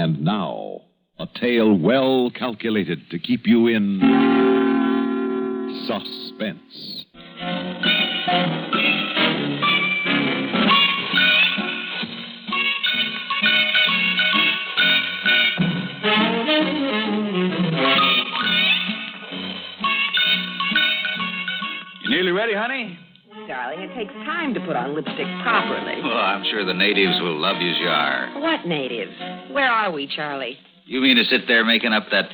And now, a tale well calculated to keep you in suspense. You nearly ready, honey? Darling, it takes time to put on lipstick properly. Well, I'm sure the natives will love you as you are. What natives? Where are we, Charlie? You mean to sit there making up that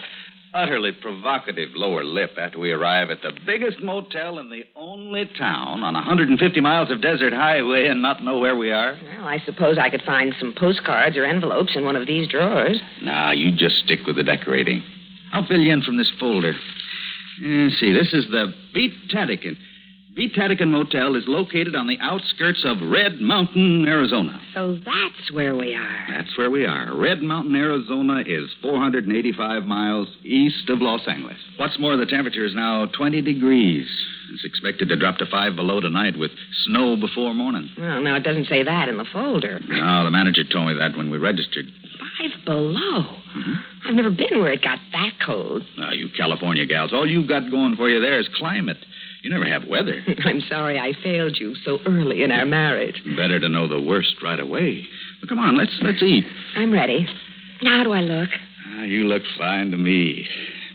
utterly provocative lower lip after we arrive at the biggest motel in the only town on 150 miles of desert highway and not know where we are? Well, I suppose I could find some postcards or envelopes in one of these drawers. No, you just stick with the decorating. I'll fill you in from this folder. See, this is the Beat-Tadican. Beat-Tadican Motel is located on the outskirts of Red Mountain, Arizona. So that's where we are. That's where we are. Red Mountain, Arizona is 485 miles east of Los Angeles. What's more, the temperature is now 20 degrees. It's expected to drop to 5 below tonight with snow before morning. Well, no, it doesn't say that in the folder. No, the manager told me that when we registered. 5 below? Mm-hmm. I've never been where it got that cold. Now, you California gals, all you've got going for you there is climate. You never have weather. I'm sorry I failed you so early in our marriage. Better to know the worst right away. Well, come on, let's eat. I'm ready. Now, how do I look? You look fine to me.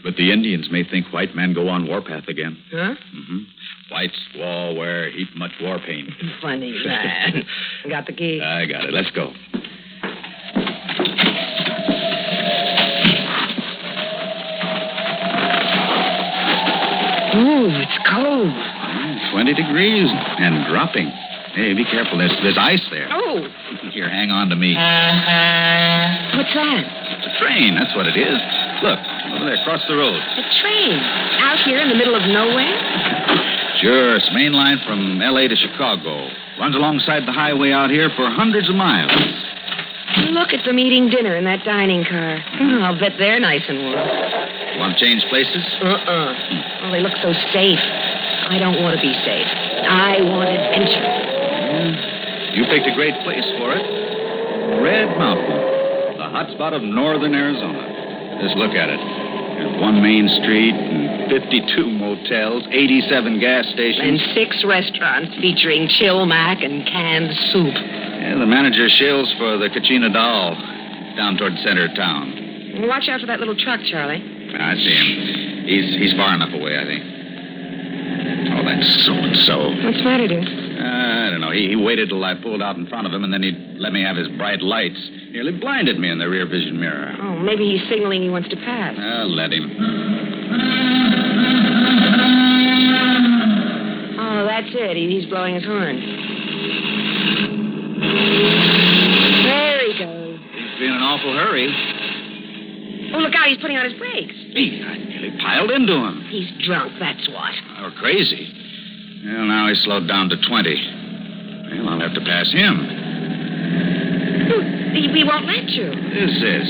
But the Indians may think white men go on warpath again. Huh? Mm-hmm. White squaw wear heap much war paint. Funny man. Got the key? I got it. Let's go. Ooh, it's cold. 20 degrees and dropping. Hey, be careful. There's ice there. Oh. Here, hang on to me. What's that? It's a train. That's what it is. Look, over there, across the road. A train? Out here in the middle of nowhere? Sure. It's main line from L.A. to Chicago. Runs alongside the highway out here for hundreds of miles. Look at them eating dinner in that dining car. Oh, I'll bet they're nice and warm. Want to change places? Well, they look so safe. I don't want to be safe. I want adventure. You picked a great place for it. Red Mountain, the hotspot of northern Arizona. Just look at it. There's one main street and 52 motels, 87 gas stations. And 6 restaurants featuring Siodmak and canned soup. Yeah, the manager shills for the Kachina Doll down toward the center of town. Watch out for that little truck, Charlie. I see him. He's far enough away, I think. Oh, that's so-and-so. What's the matter, dear? I don't know. He waited till I pulled out in front of him, and then he let me have his bright lights. Nearly blinded me in the rear vision mirror. Oh, maybe he's signaling he wants to pass. Let him. Oh, that's it. He's blowing his horn. There he goes. He's in an awful hurry. Oh, look out. He's putting on his brakes. I nearly piled into him. He's drunk, that's what. Or crazy. Well, now he's slowed down to 20. Well, I'll have to pass him. He won't let you. This.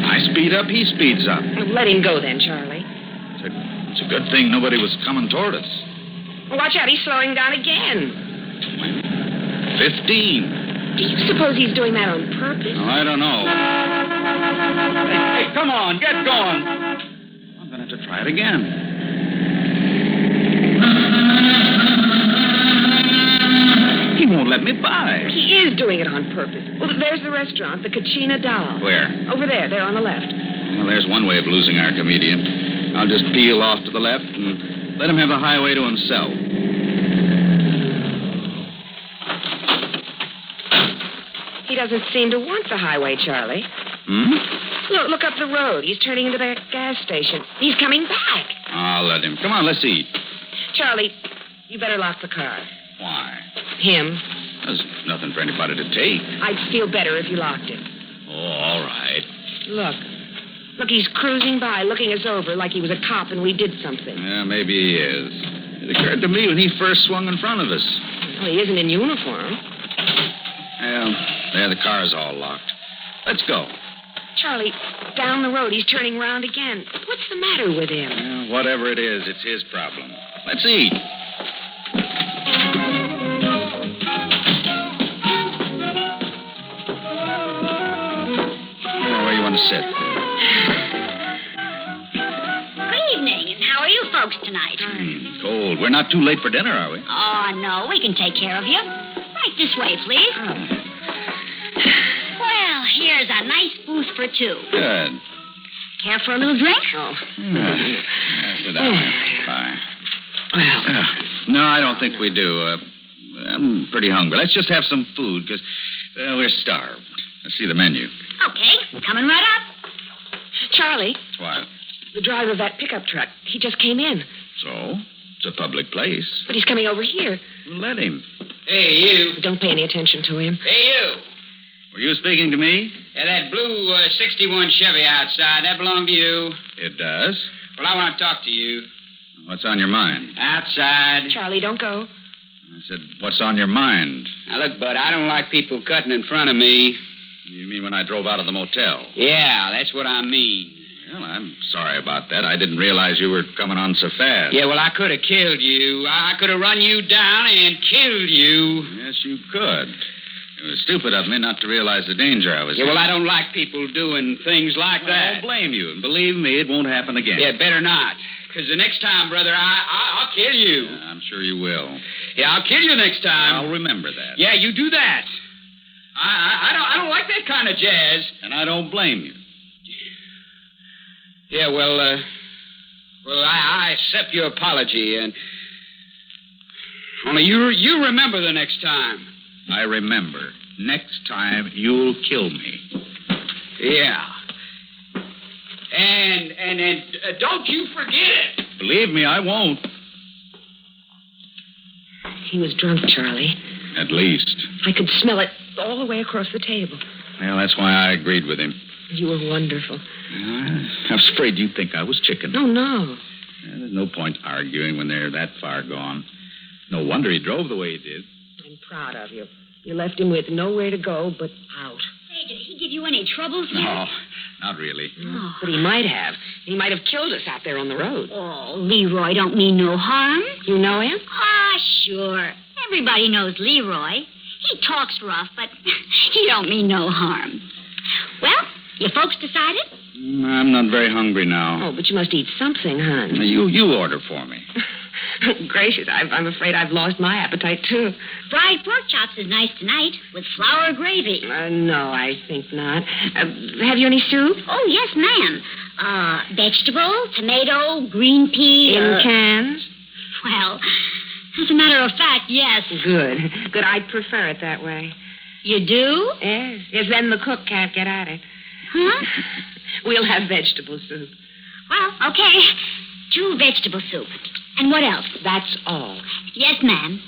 I speed up, he speeds up. Let him go then, Charlie. It's a good thing nobody was coming toward us. Well, watch out, he's slowing down again. 15. Do you suppose he's doing that on purpose? Oh, I don't know. Hey, come on, get going. I'm going to have to try it again. He won't let me by. He is doing it on purpose. Well, there's the restaurant, the Kachina Doll. Where? Over there on the left. Well, there's one way of losing our comedian. I'll just peel off to the left and let him have the highway to himself. He doesn't seem to want the highway, Charlie. Look up the road. He's turning into that gas station. He's coming back. I'll let him. Come on, let's eat. Charlie, you better lock the car. Why? Him. There's nothing for anybody to take. I'd feel better if you locked it. Oh, all right. Look, he's cruising by, looking us over like he was a cop and we did something. Yeah, maybe he is. It occurred to me when he first swung in front of us. Well, he isn't in uniform. Well, there, the car's all locked. Let's go. Charlie, down the road, he's turning around again. What's the matter with him? Well, whatever it is, it's his problem. Let's eat. want to sit. Good evening, and how are you folks tonight? Cold. We're not too late for dinner, are we? Oh, no, we can take care of you. Right this way, please. Well, here's a nice booth for two. Good. Care for a little drink? Oh. Sit down. Bye. Well, No, I don't think we do. I'm pretty hungry. Let's just have some food, because we're starved. Let's see the menu. Okay, coming right up. Charlie, What? the driver of that pickup truck, he just came in. So? It's a public place. But he's coming over here. Let him. Hey, you. Don't pay any attention to him. Hey, you. Were you speaking to me? Yeah, that blue 61 Chevy outside, that belonged to you? It does. Well, I want to talk to you. What's on your mind? Outside. Charlie, don't go. I said, what's on your mind? Now, look, Bud, I don't like people cutting in front of me. You mean when I drove out of the motel? Yeah, that's what I mean. Well, I'm sorry about that. I didn't realize you were coming on so fast. Yeah, well, I could have killed you. I could have run you down and killed you. Yes, you could. It was stupid of me not to realize the danger I was Yeah, in. well, I don't like people doing things like I that. don't blame you. And believe me, it won't happen again. Yeah, better not. Because the next time, brother, I'll kill you. Yeah, I'm sure you will. Yeah, I'll kill you next time. I'll remember that. Yeah, you do that. I don't like that kind of jazz. And I don't blame you. Yeah, well, I accept your apology, and only you remember the next time. I remember. Next time, you'll kill me. Yeah. And don't you forget it. Believe me, I won't. He was drunk, Charlie. At least. I could smell it all the way across the table. Well, that's why I agreed with him. You were wonderful. I was afraid you'd think I was chicken. Oh, no. There's no point arguing when they're that far gone. No wonder he drove the way he did. I'm proud of you. You left him with nowhere to go but out. Hey, did he give you any trouble, sir? No, not really. Oh. But he might have. He might have killed us out there on the road. Oh, Leroy don't mean no harm. You know him? Ah, sure. Everybody knows Leroy. He talks rough, but he don't mean no harm. Well, you folks decided? I'm not very hungry now. Oh, but you must eat something, hon. You order for me. Gracious, I'm afraid I've lost my appetite, too. Fried pork chops is nice tonight, with flour gravy. No, I think not. Have you any soup? Oh, yes, ma'am. Vegetable, tomato, green pea. In cans? Well, as a matter of fact, yes. Good. I'd prefer it that way. You do? Yes. Yes, then the cook can't get at it. Huh? We'll have vegetable soup. Well, okay. 2 vegetable soup. And what else? That's all. Yes, ma'am.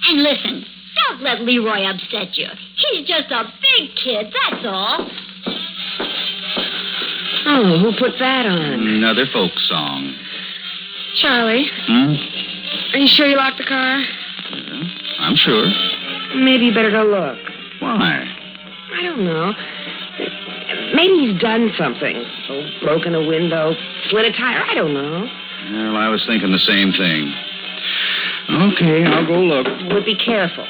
And listen, don't let Leroy upset you. He's just a big kid, that's all. Oh, who put that on? Another folk song. Charlie, are you sure you locked the car? Yeah, I'm sure. Maybe you better go look. Why? I don't know. Maybe he's done something. Oh, broken a window, slit a tire. I don't know. Well, I was thinking the same thing. Okay, I'll go look. But be careful.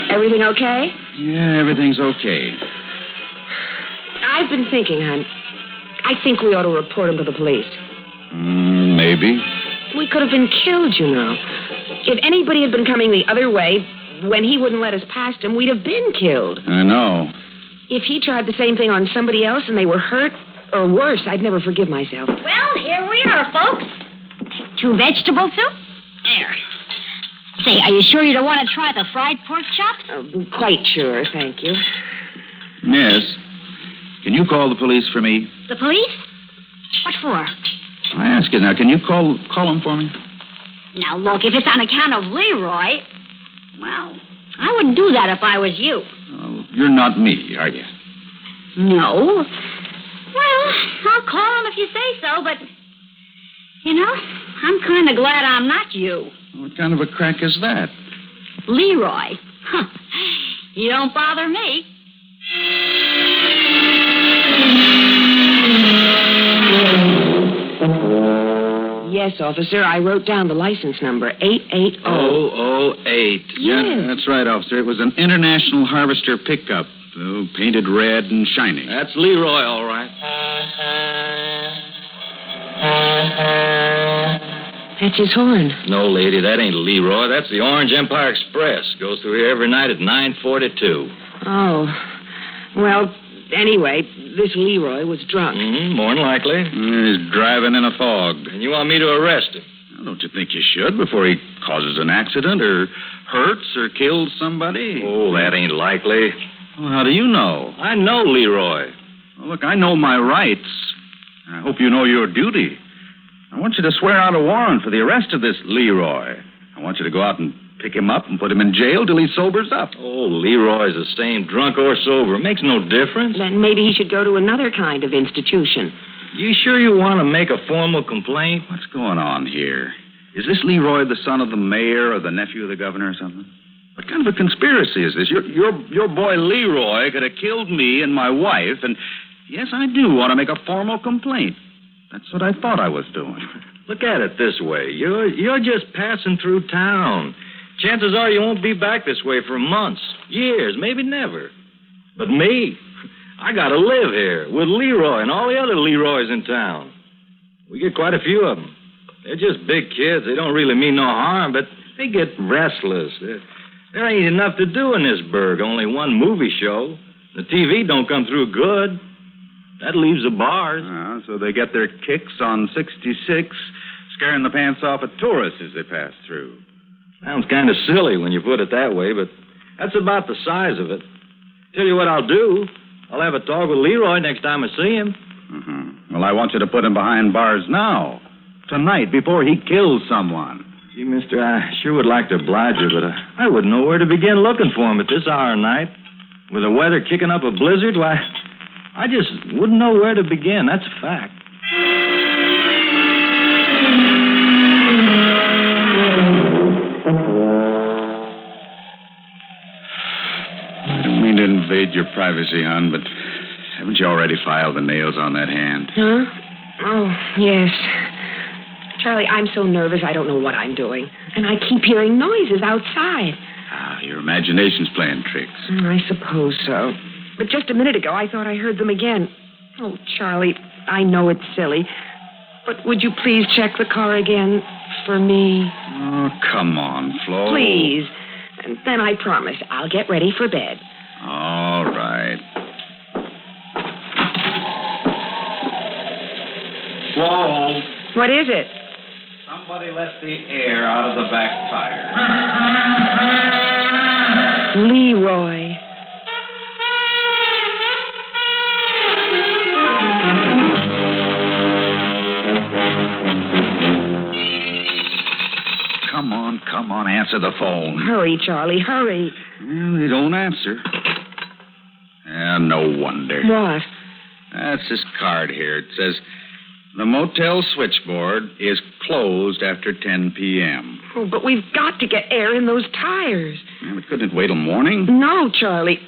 Everything okay? Yeah, everything's okay. I've been thinking, hon. I think we ought to report him to the police. Maybe. We could have been killed, you know. If anybody had been coming the other way, when he wouldn't let us past him, we'd have been killed. I know. If he tried the same thing on somebody else and they were hurt, or worse, I'd never forgive myself. Well, here we are, folks. 2 vegetable soup? There. Say, are you sure you don't want to try the fried pork chops? Quite sure, thank you. Yes. Can you call the police for me? The police? What for? I ask you now, can you call them for me? Now, look, if it's on account of Leroy, well, I wouldn't do that if I was you. Oh, you're not me, are you? No. Well, I'll call him if you say so, but, I'm kind of glad I'm not you. What kind of a crack is that? Leroy. You don't bother me. Yes, officer. I wrote down the license number, 880. 008. Yeah, that's right, officer. It was an International Harvester pickup, painted red and shiny. That's Leroy, all right. That's his horn. No, lady, that ain't Leroy. That's the Orange Empire Express. Goes through here every night at 9:42. Oh. Well, anyway, this Leroy was drunk. More than likely. He's driving in a fog. And you want me to arrest him? Well, don't you think you should before he causes an accident or hurts or kills somebody? Oh, that ain't likely. Well, how do you know? I know Leroy. Well, look, I know my rights. I hope you know your duty. I want you to swear out a warrant for the arrest of this Leroy. I want you to go out and pick him up and put him in jail till he sobers up. Oh, Leroy's the same, drunk or sober. Makes no difference. Then maybe he should go to another kind of institution. You sure you want to make a formal complaint? What's going on here? Is this Leroy the son of the mayor or the nephew of the governor or something? What kind of a conspiracy is this? Your boy Leroy could have killed me and my wife, and yes, I do want to make a formal complaint. That's what I thought I was doing. Look at it this way. You're just passing through town. Chances are you won't be back this way for months, years, maybe never. But me, I got to live here with Leroy and all the other Leroys in town. We get quite a few of them. They're just big kids. They don't really mean no harm, but they get restless. There ain't enough to do in this burg, only one movie show. The TV don't come through good. That leaves the bars. So they get their kicks on 66, scaring the pants off of tourists as they pass through. Sounds kind of silly when you put it that way, but that's about the size of it. Tell you what I'll do. I'll have a talk with Leroy next time I see him. Mm-hmm. Well, I want you to put him behind bars now. Tonight, before he kills someone. Gee, mister, I sure would like to oblige you, but I wouldn't know where to begin looking for him at this hour of night. With the weather kicking up a blizzard, why, I just wouldn't know where to begin. That's a fact. I don't mean to invade your privacy, hon, but haven't you already filed the nails on that hand? Huh? Oh, yes. Charlie, I'm so nervous I don't know what I'm doing. And I keep hearing noises outside. Your imagination's playing tricks. I suppose so. But just a minute ago, I thought I heard them again. Oh, Charlie, I know it's silly, but would you please check the car again for me? Oh, come on, Flo. Please. And then I promise I'll get ready for bed. All right. Flo. What is it? Somebody let the air out of the back tire. Leroy. Come on, answer the phone. Hurry, Charlie, hurry. Well, they don't answer. No wonder. What? That's this card here. It says, the motel switchboard is closed after 10 p.m. Oh, but we've got to get air in those tires. We couldn't wait till morning. No, Charlie.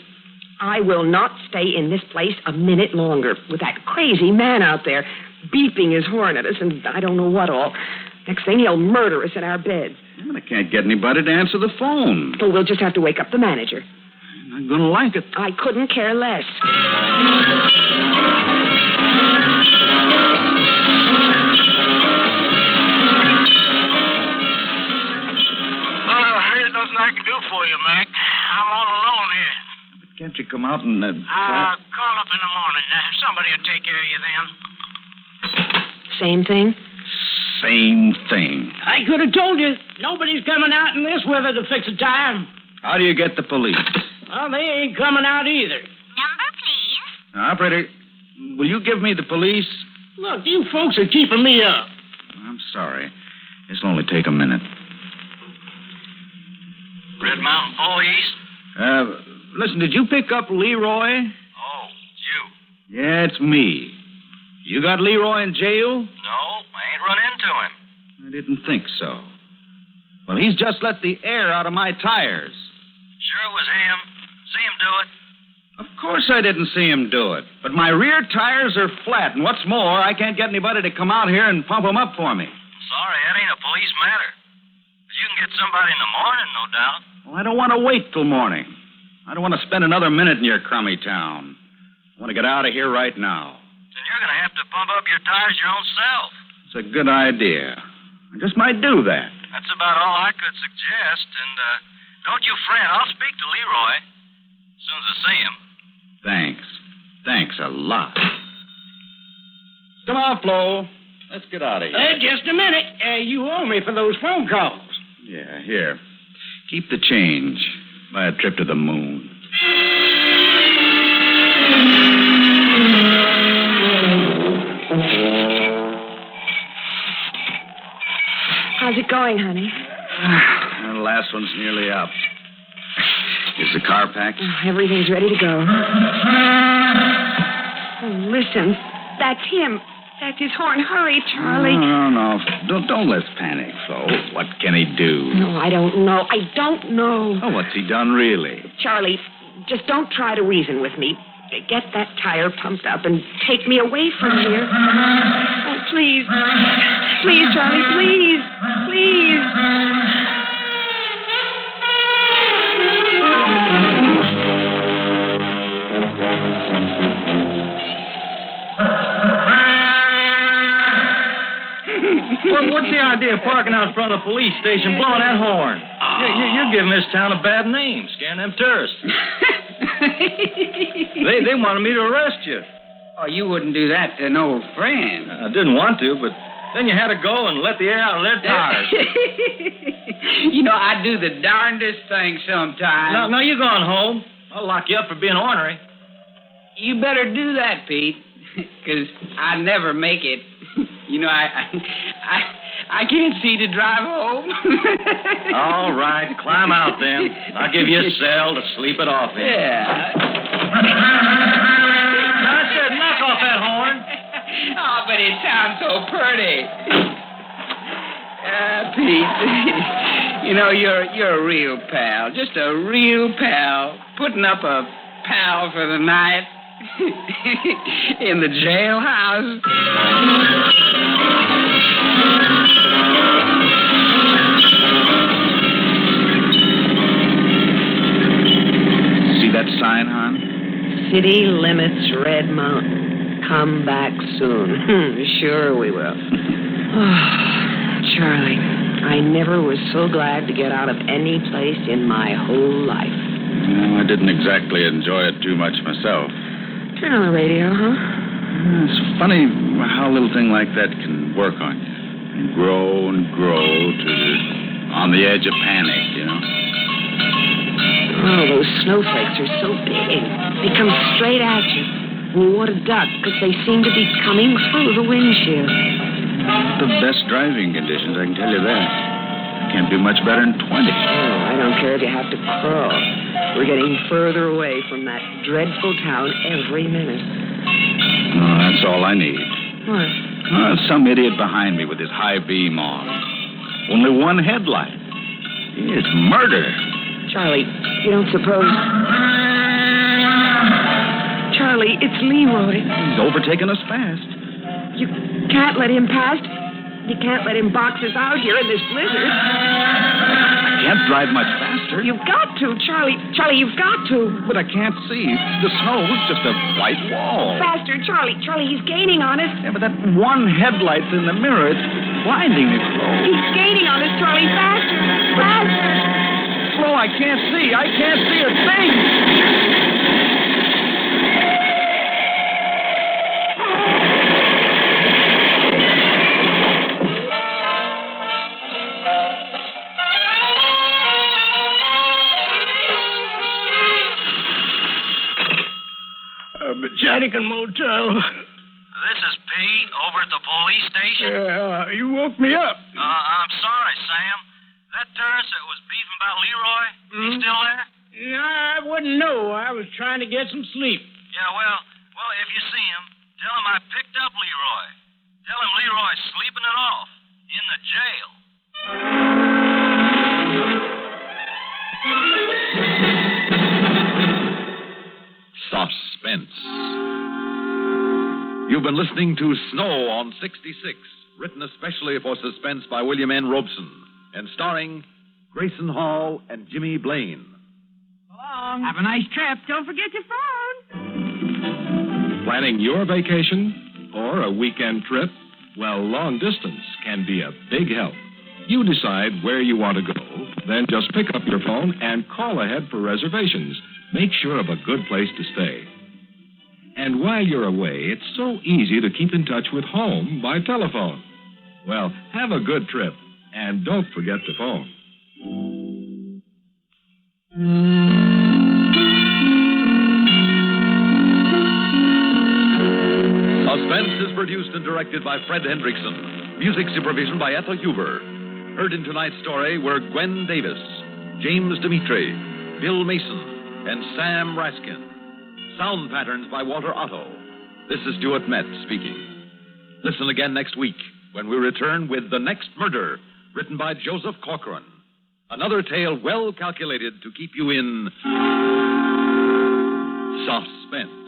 I will not stay in this place a minute longer with that crazy man out there beeping his horn at us and I don't know what all. Next thing, he'll murder us in our beds. Well, I can't get anybody to answer the phone. Oh, we'll just have to wake up the manager. I'm not going to like it. I couldn't care less. There's nothing I can do for you, Mac. I'm all alone here. But can't you come out and... Call up in the morning. Somebody will take care of you then. Same thing? Same thing. I could have told you. Nobody's coming out in this weather to fix a tire. How do you get the police? Well, they ain't coming out either. Number, please. Operator, Will you give me the police? Look, you folks are keeping me up. I'm sorry. This'll only take a minute. Red Mountain Police? Listen, did you pick up Leroy? Oh, you. Yeah, it's me. You got Leroy in jail? No, I ain't run into him. I didn't think so. Well, he's just let the air out of my tires. Sure it was him. See him do it? Of course I didn't see him do it. But my rear tires are flat, and what's more, I can't get anybody to come out here and pump them up for me. Sorry, that ain't a police matter. But you can get somebody in the morning, no doubt. Well, I don't want to wait till morning. I don't want to spend another minute in your crummy town. I want to get out of here right now. Then you're going to have to pump up your tires your own self. It's a good idea. I just might do that. That's about all I could suggest. And don't you fret. I'll speak to Leroy as soon as I see him. Thanks. Thanks a lot. Come on, Flo. Let's get out of here. Just a minute. You owe me for those phone calls. Yeah, here. Keep the change. Buy a trip to the moon. How's it going, honey? The last one's nearly up. Is the car packed? Oh, everything's ready to go. Oh, listen. That's him. That's his horn. Hurry, Charlie. No. Don't let's panic, Flo. What can he do? No, I don't know. I don't know. Oh, what's he done, really? Charlie, just don't try to reason with me. Get that tire pumped up and take me away from here. Oh, please. Please, Charlie, please. Please. Well, what's the idea of parking out in front of the police station blowing that horn? You're giving this town a bad name, scaring them tourists. They wanted me to arrest you. Oh, you wouldn't do that to no friend. I didn't want to, but then you had to go and let the air out of their tires. You know, I do the darndest thing sometimes. No, you're going home. I'll lock you up for being ornery. You better do that, Pete, because I never make it. You know, I can't see to drive home. All right, climb out then. I'll give you a cell to sleep it off in. Yeah. I said knock off that horn. Oh, but it sounds so pretty. Pete, you know, you're a real pal. Just a real pal. Putting up a pal for the night in the jailhouse. See that sign, hon? City limits Red Mountain. Come back soon. Sure we will. Oh, Charlie, I never was so glad to get out of any place in my whole life. Well, I didn't exactly enjoy it too much myself. Turn on the radio, huh? It's funny how a little thing like that can work on you. And grow to on the edge of panic, you know? Oh, those snowflakes are so big. They come straight at you. And you want to duck because they seem to be coming through the windshield. The best driving conditions, I can tell you that. Can't do much better than 20. Oh, I don't care if you have to crawl. We're getting further away from that dreadful town every minute. Oh, that's all I need. What? Oh, some idiot behind me with his high beam on. Only one headlight. It's murder. Charlie, you don't suppose... Charlie, it's Leroy. He's overtaken us fast. You can't let him past. You can't let him box us out here in this blizzard. I can't drive much faster. You've got to, Charlie. Charlie, you've got to. But I can't see. The snow's just a white wall. Faster, Charlie. Charlie, he's gaining on us. Yeah, but that one headlight's in the mirror. It's blinding me, Flo. He's gaining on us, Charlie. Faster. Faster. Flo, I can't see. I can't see a thing. Johnny, drinking motel. This is Pete over at the police station. Yeah, you woke me up. I'm sorry, Sam. That tourist that was beefing about Leroy, he still there? No, I wouldn't know. I was trying to get some sleep. Yeah, well, if you see him, tell him I picked up Leroy. Tell him Leroy's sleeping it off in the jail. Suspense. You've been listening to Snow on 66, written especially for Suspense by William N. Robeson, and starring Grayson Hall and Jimmy Blaine. Have a nice trip. Don't forget your phone. Planning your vacation or a weekend trip? Well, long distance can be a big help. You decide where you want to go, then just pick up your phone and call ahead for reservations. Make sure of a good place to stay. And while you're away, it's so easy to keep in touch with home by telephone. Well, have a good trip, and don't forget to phone. Suspense is produced and directed by Fred Hendrickson. Music supervision by Ethel Huber. Heard in tonight's story were Gwen Davis, James Dimitri, Bill Mason, and Sam Raskin. Sound patterns by Walter Otto. This is Stuart Metz speaking. Listen again next week when we return with The Next Murder, written by Joseph Corcoran. Another tale well calculated to keep you in suspense.